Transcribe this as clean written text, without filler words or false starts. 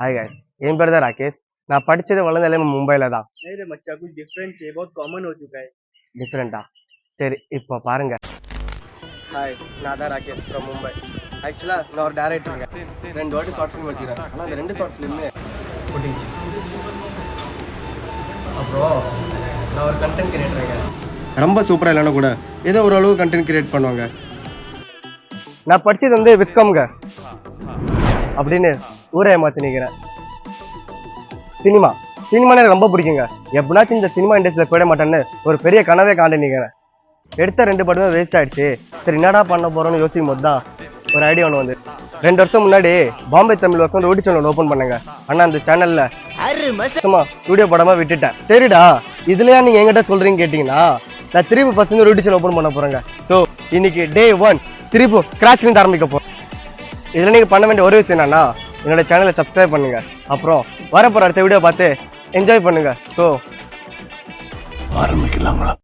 hi guys M पेर राकेश ना पढ़े वाले मुंबई नहीं रे मच्चा कुछ डिफरेंट है बहुत कॉमन हो चुका है डिफरेंटा सर இப்போ பாருங்க हाय நான் தான் ராகேஷ் फ्रॉम मुंबई एक्चुअली நான் ஒரு டைரக்டர் ரெண்டு வாட்டி ஷார்ட் ஃபிலிம் வச்சிருக்கேன் ஆனா அந்த ரெண்டு ஷார்ட் ஃபிலிமே போட்டுச்சு அப்புறம் நான் ஒரு கண்டென்ட் கிரியேட்டர் ரொம்ப சூப்பரா இல்லனா கூட ஏதோ ஒரு அளவு கண்டென்ட் கிரியேட் பண்ணுவாங்க நான் படிச்சது வந்து விஸ்காம்ங்க அப்படின்னு ஊரே மாற்றி நிற்கிறேன் சினிமா எனக்கு ரொம்ப பிடிக்குங்க எப்படினாச்சும் இந்த சினிமா இண்டஸ்ட்ரியில் போயிட மாட்டேன்னு ஒரு பெரிய கனவே காண்டு நிற்கிறேன் எடுத்த 2 படமே வேஸ்ட் ஆகிடுச்சு சரி என்னடா பண்ண போகிறோன்னு யோசிக்கும் போது தான் ஒரு ஐடியா ஒன்று வந்து 2 வருஷம் முன்னாடி பாம்பே தமிழ் வருஷம் ரோடி சேனல் ஓப்பன் பண்ணுங்க ஆனால் அந்த சேனலில் வீடியோ படமாக விட்டுட்டேன் சரிடா இதுலையா நீங்கள் எங்கிட்ட சொல்கிறீங்க கேட்டிங்கன்னா நான் திருப்பி பசங்க ரோடி சேனல் ஓப்பன் பண்ண போகிறேங்க ஸோ இன்னைக்கு டே 1 திருப்பி ஸ்க்ராட்ச்லேருந்து ஆரம்பிக்க போகிறோம் இதில் நீங்கள் பண்ண வேண்டிய ஒரு விஷயம் என்னன்னா என்னோட சேனலை சப்ஸ்கிரைப் பண்ணுங்க அப்புறம் வரப்போகிற அடுத்த வீடியோ பார்த்து என்ஜாய் பண்ணுங்க ஸோ ஆரம்பிக்கலாங்களா